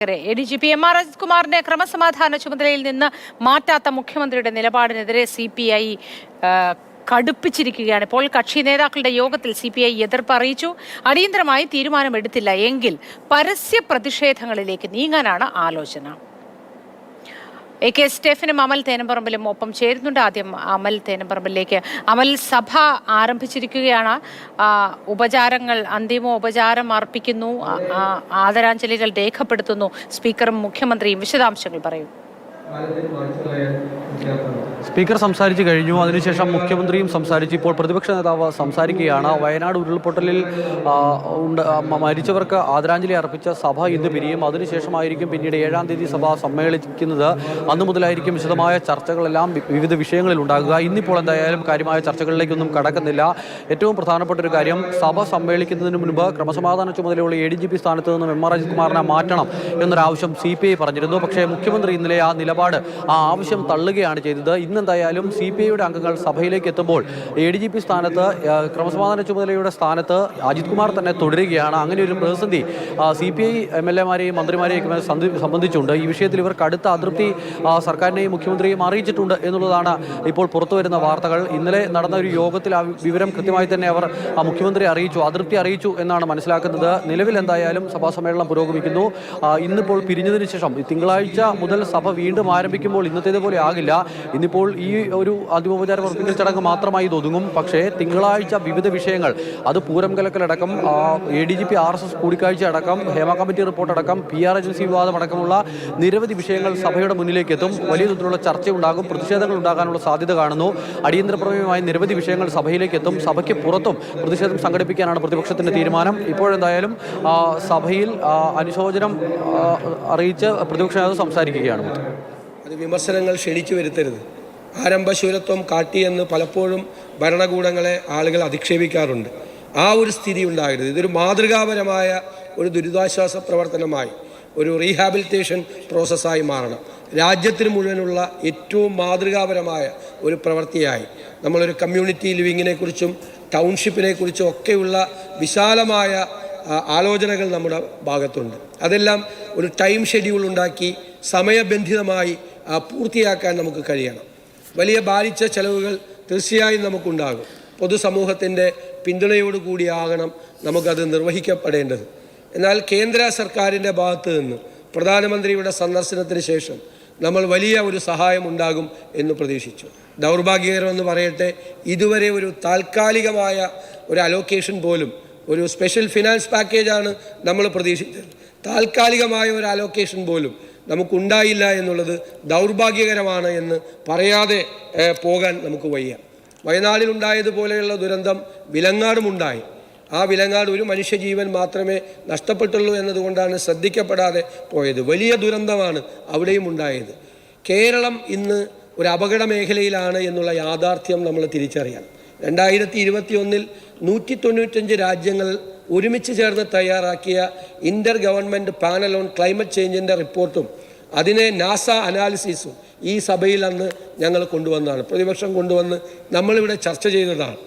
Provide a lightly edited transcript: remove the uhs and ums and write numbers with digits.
ADGP MR അജിത്കുമാറിന്റെ ക്രമസമാധാന ചുമതലയിൽ നിന്ന് മാറ്റാത്ത മുഖ്യമന്ത്രിയുടെ നിലപാടിനെതിരെ CPI കടുപ്പിച്ചിരിക്കുകയാണ്. ഇപ്പോൾ കക്ഷി നേതാക്കളുടെ യോഗത്തിൽ CPI എതിർപ്പ് അറിയിച്ചു. അടിയന്തരമായി തീരുമാനമെടുത്തില്ല എങ്കിൽ പരസ്യ പ്രതിഷേധങ്ങളിലേക്ക് നീങ്ങാനാണ് ആലോചന. AK സ്റ്റെഫനും അമൽ തേനമ്പറമ്പിലും ഒപ്പം ചേരുന്നുണ്ട്. ആദ്യം അമൽ തേനമ്പറമ്പിലേക്ക്. അമൽ, സഭ ആരംഭിച്ചിരിക്കുകയാണ്. ഉപചാരങ്ങൾ, അന്തിമ ഉപചാരം അർപ്പിക്കുന്നു, ആദരാഞ്ജലികൾ രേഖപ്പെടുത്തുന്നു സ്പീക്കറും മുഖ്യമന്ത്രിയും. വിശദാംശങ്ങൾ പറയൂ. സ്പീക്കർ സംസാരിച്ചു കഴിഞ്ഞു. അതിനുശേഷം മുഖ്യമന്ത്രിയും സംസാരിച്ചു. ഇപ്പോൾ പ്രതിപക്ഷ നേതാവ് സംസാരിക്കുകയാണ്. വയനാട് ഉരുൾപൊട്ടലിൽ മരിച്ചവർക്ക് ആദരാഞ്ജലി അർപ്പിച്ച സഭ ഇന്ന് പിരിയും. അതിനുശേഷമായിരിക്കും പിന്നീട് 7-ാം തീയതി സഭ സമ്മേളിക്കുന്നത്. അന്നു മുതലായിരിക്കും വിശദമായ ചർച്ചകളെല്ലാം വിവിധ വിഷയങ്ങളിൽ ഉണ്ടാകുക. ഇന്നിപ്പോൾ എന്തായാലും കാര്യമായ ചർച്ചകളിലേക്കൊന്നും കടക്കുന്നില്ല. ഏറ്റവും പ്രധാനപ്പെട്ട ഒരു കാര്യം, സഭ സമ്മേളിക്കുന്നതിന് മുൻപ് ക്രമസമാധാന ചുമതലയുള്ള ADGP സ്ഥാനത്ത് നിന്നും MR അജിത്കുമാറിനെ മാറ്റണം എന്നൊരാവശ്യം CPI പറഞ്ഞിരുന്നു. പക്ഷേ മുഖ്യമന്ത്രി ഇന്നലെ ആ ആവശ്യം തള്ളുകയാണ് ചെയ്തത്. ഇന്നെന്തായാലും CPIയുടെ അംഗങ്ങൾ സഭയിലേക്ക് എത്തുമ്പോൾ ADGP സ്ഥാനത്ത്, ക്രമസമാധാന ചുമതലയുടെ സ്ഥാനത്ത് അജിത് കുമാർ തന്നെ തുടരുകയാണ്. അങ്ങനെ ഒരു പ്രതിസന്ധി CPI MLA-മാരെയും മന്ത്രിമാരെയും സംബന്ധിച്ചുണ്ട്. ഈ വിഷയത്തിൽ ഇവർക്ക് അടുത്ത അതൃപ്തി സർക്കാരിനെയും മുഖ്യമന്ത്രിയെയും അറിയിച്ചിട്ടുണ്ട് എന്നുള്ളതാണ് ഇപ്പോൾ പുറത്തുവരുന്ന വാർത്തകൾ. ഇന്നലെ നടന്ന ഒരു യോഗത്തിൽ ആ വിവരം കൃത്യമായി തന്നെ അവർ മുഖ്യമന്ത്രി അറിയിച്ചു, അതൃപ്തി അറിയിച്ചു എന്നാണ് മനസ്സിലാക്കുന്നത്. നിലവിൽ എന്തായാലും സഭാ സമ്മേളനം പുരോഗമിക്കുന്നു. ഇന്നിപ്പോൾ പിരിഞ്ഞതിന് ശേഷം തിങ്കളാഴ്ച മുതൽ സഭ വീണ്ടും ആരംഭിക്കുമ്പോൾ ഇന്നത്തേതുപോലെ ആകില്ല. ഇന്നിപ്പോൾ ഈ ഒരു അന്തിമോപചാര അർപ്പിക്കൽ ചടങ്ങ് മാത്രമായി ഒതുങ്ങും. പക്ഷേ തിങ്കളാഴ്ച വിവിധ വിഷയങ്ങൾ, അത് പൂരം കലക്കലടക്കം, ADGP RSS കൂടിക്കാഴ്ച അടക്കം, ഹേമ കമ്മിറ്റി റിപ്പോർട്ട് അടക്കം, PR ഏജൻസി വിവാദം അടക്കമുള്ള നിരവധി വിഷയങ്ങൾ സഭയുടെ മുന്നിലേക്ക് എത്തും. വലിയ തോതിലുള്ള ചർച്ചയുണ്ടാകും, പ്രതിഷേധങ്ങൾ ഉണ്ടാകാനുള്ള സാധ്യത കാണുന്നു. അടിയന്തരപ്രമേയമായ നിരവധി വിഷയങ്ങൾ സഭയിലേക്ക് എത്തും. സഭയ്ക്ക് പുറത്തും പ്രതിഷേധം സംഘടിപ്പിക്കാനാണ് പ്രതിപക്ഷത്തിന്റെ തീരുമാനം. ഇപ്പോഴെന്തായാലും സഭയിൽ അനുശോചനം അറിയിച്ച് പ്രതിപക്ഷ നേതാവ് സംസാരിക്കുകയാണ്. അത് വിമർശനങ്ങൾ ക്ഷണിച്ചു വരുത്തരുത്. ആരംഭശൂരത്വം കാട്ടിയെന്ന് പലപ്പോഴും ഭരണകൂടങ്ങളെ ആളുകൾ അധിക്ഷേപിക്കാറുണ്ട്. ആ ഒരു സ്ഥിതി ഉണ്ടാകരുത്. ഇതൊരു മാതൃകാപരമായ ഒരു ദുരിതാശ്വാസ പ്രവർത്തനമായി, ഒരു റീഹാബിലിറ്റേഷൻ പ്രോസസ്സായി മാറണം. രാജ്യത്തിന് മുഴുവനുള്ള ഏറ്റവും മാതൃകാപരമായ ഒരു പ്രവൃത്തിയായി നമ്മളൊരു കമ്മ്യൂണിറ്റി ലിവിങ്ങിനെക്കുറിച്ചും ടൗൺഷിപ്പിനെക്കുറിച്ചും ഒക്കെയുള്ള വിശാലമായ ആലോചനകൾ നമ്മുടെ ഭാഗത്തുണ്ട്. അതെല്ലാം ഒരു ടൈം ഷെഡ്യൂൾ ഉണ്ടാക്കി സമയബന്ധിതമായി പൂർത്തിയാക്കാൻ നമുക്ക് കഴിയണം. വലിയ ഭാരിച്ച ചെലവുകൾ തീർച്ചയായും നമുക്കുണ്ടാകും. പൊതുസമൂഹത്തിൻ്റെ പിന്തുണയോടുകൂടിയാകണം നമുക്കത് നിർവഹിക്കപ്പെടേണ്ടത്. എന്നാൽ കേന്ദ്ര സർക്കാരിൻ്റെ ഭാഗത്ത് നിന്ന് പ്രധാനമന്ത്രിയുടെ സന്ദർശനത്തിന് ശേഷം നമ്മൾ വലിയ ഒരു സഹായം ഉണ്ടാകും എന്ന് പ്രതീക്ഷിച്ചു. ദൗർഭാഗ്യകരമെന്ന് പറയട്ടെ, ഇതുവരെ ഒരു താൽക്കാലികമായ ഒരു അലോക്കേഷൻ പോലും, ഒരു സ്പെഷ്യൽ ഫിനാൻസ് പാക്കേജാണ് നമ്മൾ പ്രതീക്ഷിച്ചത്, താൽക്കാലികമായ ഒരു അലോക്കേഷൻ പോലും നമുക്കുണ്ടായില്ല എന്നുള്ളത് ദൗർഭാഗ്യകരമാണ് എന്ന് പറയാതെ പോകാൻ നമുക്ക് വയ്യ. വയനാടിലുണ്ടായതുപോലെയുള്ള ദുരന്തം വിലങ്ങാടുമുണ്ടായി. ആ വിലങ്ങാട് ഒരു മനുഷ്യജീവൻ മാത്രമേ നഷ്ടപ്പെട്ടുള്ളൂ എന്നതുകൊണ്ടാണ് ശ്രദ്ധിക്കപ്പെടാതെ പോയത്. വലിയ ദുരന്തമാണ് അവിടെയും ഉണ്ടായത്. കേരളം ഇന്ന് ഒരു അപകട മേഖലയിലാണ് എന്നുള്ള യാഥാർത്ഥ്യം നമ്മൾ തിരിച്ചറിയണം. 2021 195 രാജ്യങ്ങൾ ഒരുമിച്ച് ചേർന്ന് തയ്യാറാക്കിയ inter government panel on climate ചേഞ്ചിൻ്റെ റിപ്പോർട്ടും അതിനെ നാസ അനാലിസിസും ഈ സഭയിൽ അന്ന് ഞങ്ങൾ കൊണ്ടുവന്നതാണ്, പ്രതിപക്ഷം കൊണ്ടുവന്ന് നമ്മളിവിടെ ചർച്ച ചെയ്തതാണ്.